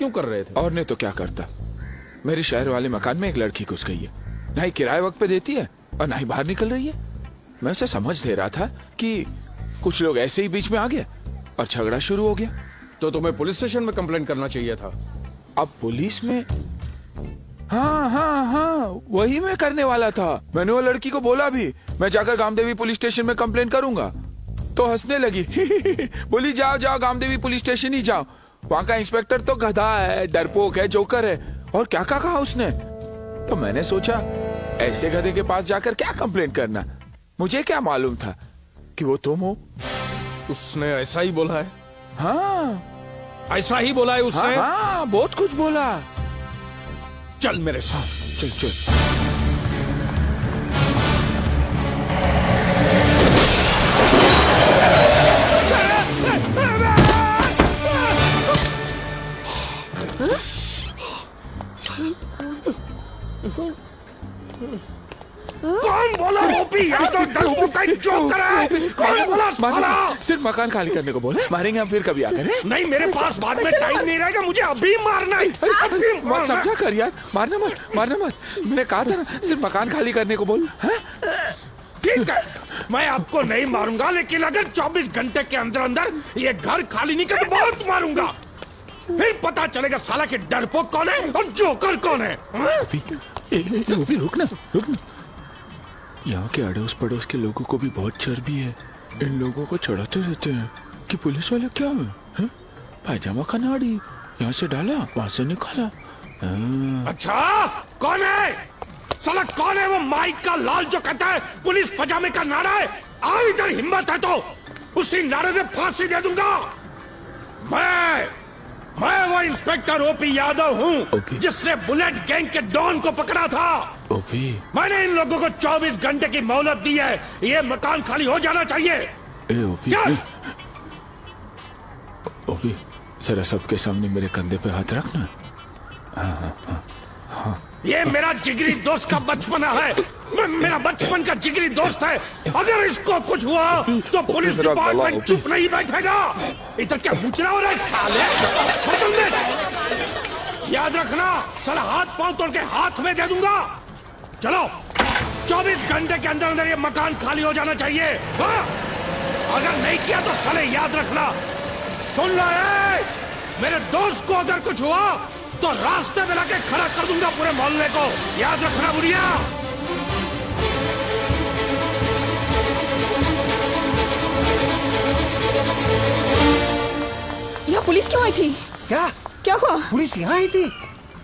क्यों कर रहे थे? और नहीं तो क्या करता, मेरे शहर वाले मकान में एक लड़की घुस गई है, ना ही किराए वक्त पे देती है और ना ही बाहर निकल रही है। मैं उसे समझ दे रहा था कि कुछ लोग ऐसे ही बीच में आ गए और झगड़ा शुरू हो गया। तो तुम्हें पुलिस स्टेशन में कंप्लेंट करना चाहिए था। अब पुलिस में? हाँ, वही मैं करने वाला था। मैंने वो लड़की को बोला भी मैं जाकर गामदेवी पुलिस स्टेशन में कंप्लेंट करूंगा, तो हंसने लगी। बोली जाओ जाओ गामदेवी पुलिस स्टेशन ही जाओ, वहां का इंस्पेक्टर तो गधा है, डरपोक है, जोकर है, और क्या क्या कहा उसने। तो मैंने सोचा ऐसे गधे के पास जाकर क्या कंप्लेंट करना, मुझे क्या मालूम था कि वो तुम हो। उसने ऐसा ही बोला है? हाँ, ऐसा ही बोला है उसने? हाँ, बहुत कुछ बोला। चल मेरे साथ। चल चल। कौन बोला ओपी यादव डरपोक का जोकर है? कौन बोला साला? सिर्फ मकान खाली करने को बोले, मारेंगे हम फिर कभी आकर। नहीं, मेरे पास बाद में टाइम नहीं रहेगा, मुझे अभी मारना है। अभी मत मारना। समझा कर यार, मारना मत। मैंने कहा था ना सिर्फ मकान खाली करने को बोल। ठीक है, मैं आपको नहीं मारूंगा, लेकिन अगर 24 घंटे के अंदर अंदर ये घर खाली नहीं कर तो बहुत मारूंगा। फिर पता चलेगा साला के डरपोक कौन है और जोकर कौन है। अभी रुक ना। यहाँ के अड़ोस पड़ोस के लोगों को भी बहुत चर्बी है, इन लोगों को चढ़ाते रहते हैं कि पुलिस वाले क्या है? पायजामा का नाड़ी यहाँ से डाला वहां से निकाला। अच्छा, कौन है साला? कौन है वो माइक का लाल जो कहता है पुलिस पजामे का नारा है? आओ इधर, हिम्मत है तो उसी नारे में फांसी दे दूंगा। मैं वो इंस्पेक्टर ओपी यादव हूँ जिसने बुलेट गैंग के डॉन को पकड़ा था। ओपी, मैंने इन लोगों को 24 घंटे की मोहलत दी है, ये मकान खाली हो जाना चाहिए। क्या? ओपी, जरा सबके सामने मेरे कंधे पे हाथ रखना। हाँ। ये मेरा जिगरी दोस्त का बचपना है, मेरा बचपन का जिगरी दोस्त है। अगर इसको कुछ हुआ तो पुलिस डिपार्टमेंट चुप नहीं बैठेगा। इधर क्या मुचरा हो रहा है साले? याद रखना, साला हाथ पांव तोड़ के हाथ में दे दूंगा। चलो, 24 घंटे के अंदर अंदर ये मकान खाली हो जाना चाहिए। हाँ? अगर नहीं किया तो साले याद रखना। सुन लो, मेरे दोस्त को अगर कुछ हुआ तो रास्ते में लाके खड़ा कर दूंगा पूरे मोहल्ले को। याद रखना बुढ़िया। यहाँ पुलिस क्यों आई थी? क्या हुआ? पुलिस यहाँ आई थी?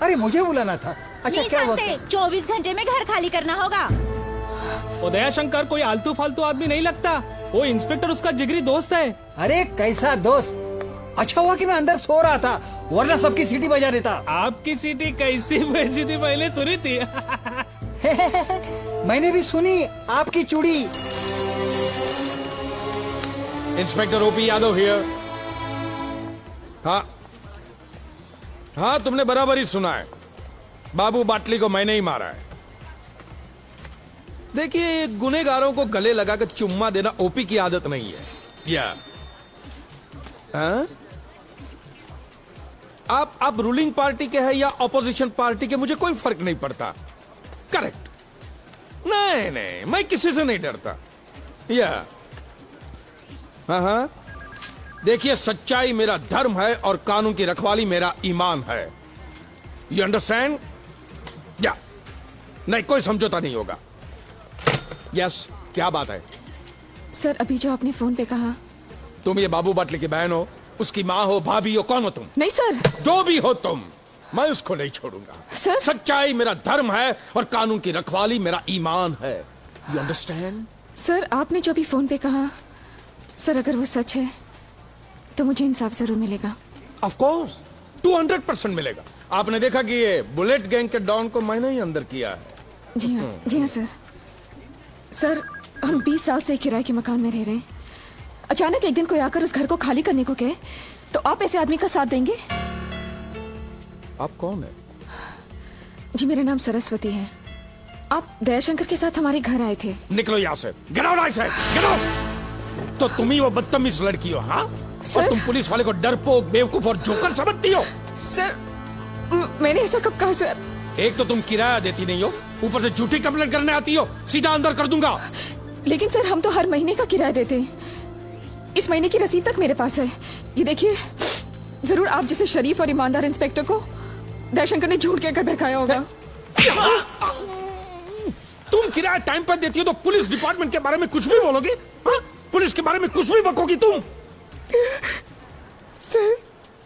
अरे मुझे बुलाना था। अच्छा, क्या हुआ? 24 घंटे में घर खाली करना होगा। उदया शंकर कोई आलतू फालतू आदमी नहीं लगता, वो इंस्पेक्टर उसका जिगरी दोस्त है। अरे कैसा दोस्त? अच्छा हुआ कि मैं अंदर सो रहा था, वरना सबकी सीटी बजा देता। आपकी सीटी कैसी बजी थी पहले सुनी थी? मैंने भी सुनी आपकी चूड़ी। Inspector OP Yadav here. हाँ, तुमने बराबर ही सुना है। बाबू बाटली को मैंने ही मारा है। देखिए, गुनेगारों को गले लगाकर चुम्मा देना ओपी की आदत नहीं है। या आप रूलिंग पार्टी के हैं या ऑपोजिशन पार्टी के, मुझे कोई फर्क नहीं पड़ता। करेक्ट? नहीं, मैं किसी से नहीं डरता। या हाँ, देखिए, सच्चाई मेरा धर्म है और कानून की रखवाली मेरा ईमान है। You understand? या नहीं, कोई समझौता नहीं होगा। यस, क्या बात है? सर, अभी जो आपने फोन पे कहा। तुम ये बाबू बाटली की बहन हो, उसकी माँ हो, भाभी हो, कौन हो तुम? नहीं सर। जो भी हो तुम, मैं उसको नहीं छोड़ूंगा। सर, सच्चाई मेरा धर्म है और कानून की रखवाली मेरा ईमान है। You understand? सर, आपने जो भी फोन पे कहा, सर अगर वो सच है तो मुझे इंसाफ जरूर मिलेगा। ऑफ कोर्स, 200% मिलेगा। आपने देखा कि ये बुलेट गैंग के डॉन को मैंने ही अंदर किया है। जी हाँ सर। सर, हम 20 साल से किराए के मकान में रह रहे हैं। अचानक एक दिन कोई आकर उस घर को खाली करने को कहे तो आप ऐसे आदमी का साथ देंगे? आप कौन है? जी, मेरा नाम सरस्वती है। आप दयाशंकर के साथ हमारे घर आए थे। निकलो यहाँ से। Get out, I said, get out. तो तुम ही वो बदतमीज लड़की हो? हाँ, और तुम पुलिस वाले को डरपोक, बेवकूफ और जोकर समझती हो? सर मैंने ऐसा कब कहा सर? एक तो तुम किराया देती नहीं हो, ऊपर से झूठी कंप्लेंट करने आती हो, सीधा अंदर कर दूंगा। लेकिन सर हम तो हर महीने का किराया देते हैं। इस महीने की रसीद तक मेरे पास है। ये देखिए, जरूर आप जैसे शरीफ और ईमानदार इंस्पेक्टर को दयाशंकर ने झूठ कहकर बहकाया होगा। तुम किराया टाइम पर देती हो तो पुलिस डिपार्टमेंट के बारे में कुछ भी बोलोगी? हाँ? पुलिस के बारे में कुछ भी बकोगी तुम? सर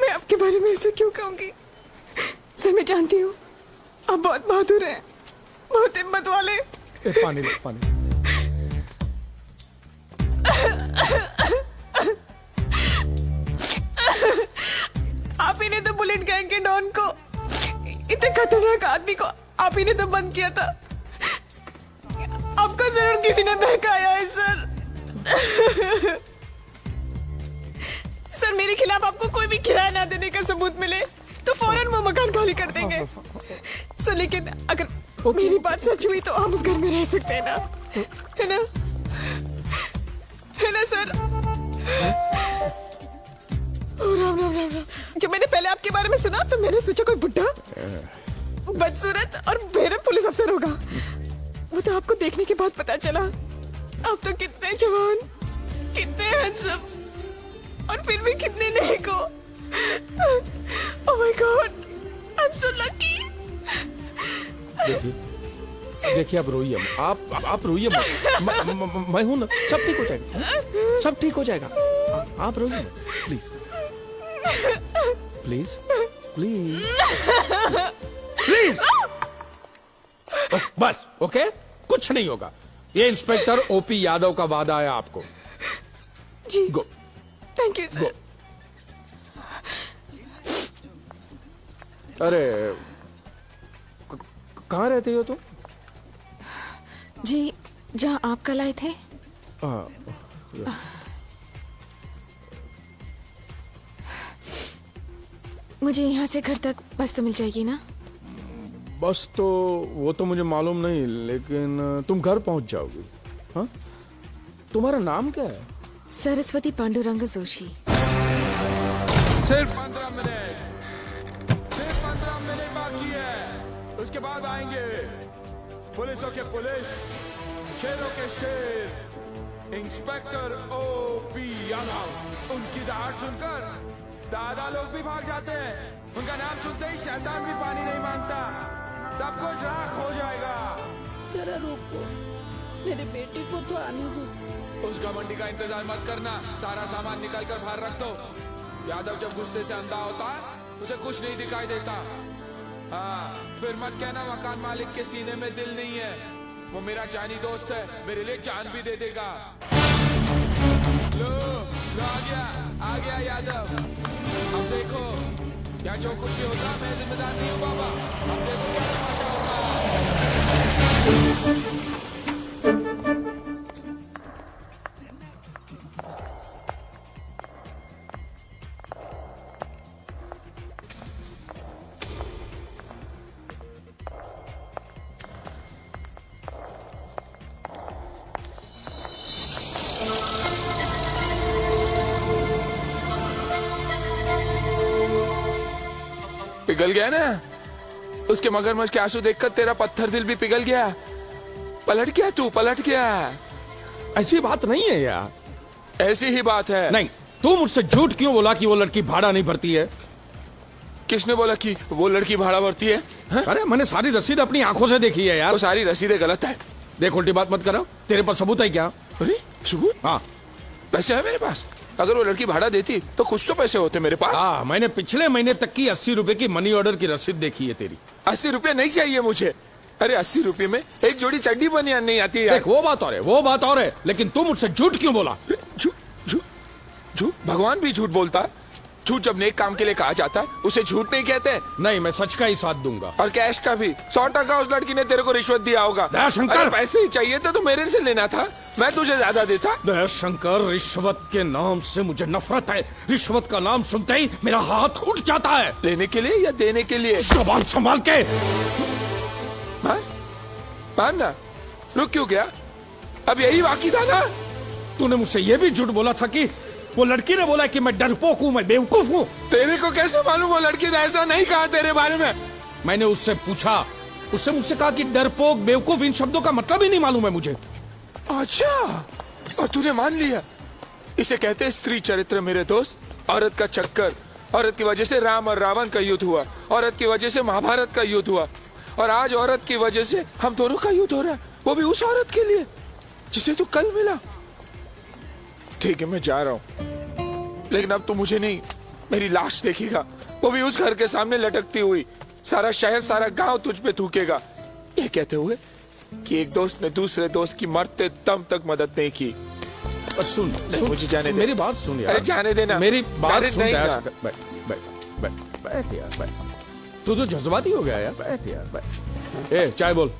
मैं आपके बारे में ऐसा क्यों कहूंगी? सर मैं जानती हूँ आप बहुत बहादुर हैं, बहुत हिम्मत वाले। पानी ले, पानी। आप ही ने तो बुलेट गैंग के डॉन को, इतने खतरनाक आदमी को आप ही ने तो बंद किया था। आपको जरूर किसी ने बहकाया है सर। सर मेरे खिलाफ आपको कोई भी किराया ना देने का सबूत मिले तो फौरन वो मकान खाली कर देंगे सर। लेकिन अगर मेरी बात सच हुई तो हम उस घर में रह सकते हैं ना, है ना? है ना सर? राम राम राम राम। जब मैंने पहले आपके बारे में सुना तो मैंने सोचा कोई बुढ़ा बदसूरत और बेरहम पुलिस अफसर होगा। वो तो आपको देखने के बाद पता चला आप तो कितने जवान, कितने हैंडसम और फिर भी कितने नेक हो। Oh my God, I am so lucky. देखिए आप रोइए, आप रोइए मत। मैं हूं ना, सब ठीक हो जाएगा, सब ठीक हो जाएगा। आप रोइए मत, प्लीज प्लीज प्लीज प्लीज। बस ओके, कुछ नहीं होगा। ये इंस्पेक्टर ओपी यादव का वादा है आपको। जी गो। Thank you sir. अरे कहाँ रहते हो तुम? जी जहाँ आप कल आए थे। मुझे यहाँ से घर तक बस तो मिल जाएगी ना? बस तो वो तो मुझे मालूम नहीं, लेकिन तुम घर पहुंच जाओगी। हाँ, तुम्हारा नाम क्या है? सरस्वती पांडुरंग जोशी। सिर्फ 15 मिनट, सिर्फ 15 मिनट बाकी है, उसके बाद आएंगे पुलिसों के पुलिस, शेरों के शेर, इंस्पेक्टर ओपी यादव। उनकी दहाड़ सुनकर दादा लोग भी भाग जाते हैं। उनका नाम सुनते ही शैतान भी पानी नहीं मांगता। सब कुछ राख हो जाएगा। जरा रुको, मेरे बेटे को तो आने दो। उस घमंडी का इंतजार मत करना, सारा सामान निकाल कर बाहर रख दो। यादव जब गुस्से से अंधा होता उसे कुछ नहीं दिखाई देता। हाँ, फिर मत कहना मकान मालिक के सीने में दिल नहीं है। वो मेरा जानी दोस्त है, मेरे लिए जान भी दे देगा। लो आ गया यादव। अब देखो, या जो कुछ भी होता मैं जिम्मेदार नहीं हूँ बाबा। अब देखो क्या तमाशा होगा। पिघल गया ना? उसके मगरमच्छ के आंसू देखकर तेरा पत्थर दिल भी पिघल गया। पलट गया तू, पलट गया। ऐसी बात नहीं है यार। ऐसी ही बात है। नहीं, तू मुझसे झूठ क्यों बोला कि वो लड़की भाड़ा नहीं भरती है? किसने बोला कि वो लड़की भाड़ा भरती है? हा? अरे मैंने सारी रसीद अपनी आंखों से देखी है यार। वो सारी रसीदें गलत है। देख, उल्टी बात मत करो। तेरे पास सबूत है क्या? अरे सबूत? हाँ, पैसे है मेरे पास। अगर वो लड़की भाड़ा देती तो कुछ तो पैसे होते मेरे पास। हाँ, मैंने पिछले महीने तक की 80 रुपए की मनी ऑर्डर की रसीद देखी है तेरी। 80 रुपये नहीं चाहिए मुझे। अरे 80 रुपये में एक जोड़ी चड्डी बनियान नहीं आती यार। देख, वो बात और है, वो बात और है, लेकिन तू मुझसे झूठ क्यों बोला? झूठ झूठ झूठ? भगवान भी झूठ बोलता है। झूठ जब नेक काम के लिए कहा जाता है उसे झूठ नहीं कहते। नहीं, मैं सच का ही साथ दूंगा। और कैश का भी 100% उस लड़की ने तेरे को रिश्वत दिया होगा। दयाशंकर! अगर पैसे ही चाहिए थे तो मेरे से लेना था, मैं तुझे ज्यादा देता। दयाशंकर, रिश्वत के नाम से मुझे नफरत है। रिश्वत का नाम सुनते ही मेरा हाथ उठ जाता है। लेने के लिए या देने के लिए? जुबान संभाल के। मान ना, रुक क्यों गया? अब यही बाकी था ना? तूने मुझसे यह भी झूठ बोला था कि वो लड़की ने बोला कि मैं डरपोक हूँ, मैं बेवकूफ हूँ। तेरे को कैसे मालूम वो लड़की ने ऐसा नहीं कहा तेरे बारे में? मैंने उससे पूछा, उससे मुझसे कहा कि डरपोक बेवकूफ इन शब्दों का मतलब ही नहीं मालूम है मुझे। अच्छा, और तूने मान लिया? इसे कहते हैं स्त्री चरित्र मेरे दोस्त। औरत का चक्कर, औरत की वजह से राम और रावण का युद्ध हुआ, औरत की वजह से महाभारत का युद्ध हुआ, और आज औरत की वजह से हम दोनों का युद्ध हो रहा है, वो भी उस औरत के लिए जिसे तू कल मिला। ठीक है, मैं जा रहा हूं, लेकिन अब तू मुझे नहीं, मेरी लाश देखेगा, वो भी उस घर के सामने लटकती हुई। सारा शहर, सारा गांव तुझ पे थूकेगा, ये कहते हुए कि एक दोस्त ने दूसरे दोस्त की मरते दम तक मदद नहीं की। सुन, मुझे जाने दे। मेरी बात सुन यार। अरे जाने देना, मेरी बात अरे सुन नहीं यार। ना। बैठ बैठ बैठ बैठ यार, बैठ। तू तो जज्बाती हो गया यार, बैठ यार, बैठ। ए चाय बोल।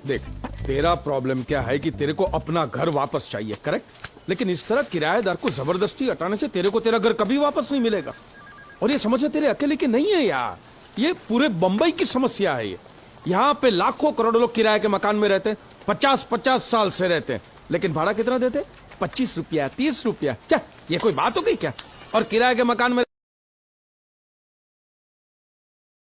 देख, तेरा प्रॉब्लम क्या है कि तेरे को अपना घर वापस चाहिए, करेक्ट? लेकिन इस तरह किराएदार को जबरदस्ती हटाने से तेरे को तेरा घर कभी वापस नहीं मिलेगा। और ये समस्या तेरे अकेले की नहीं है यार, ये पूरे बंबई की समस्या है। ये यहाँ पे लाखों करोड़ों लोग किराए के मकान में रहते हैं, 50-50 साल से रहते हैं, लेकिन भाड़ा कितना देते? 25 रुपया, 30 रुपया। क्या ये कोई बात हो गई क्या? और किराए के मकान में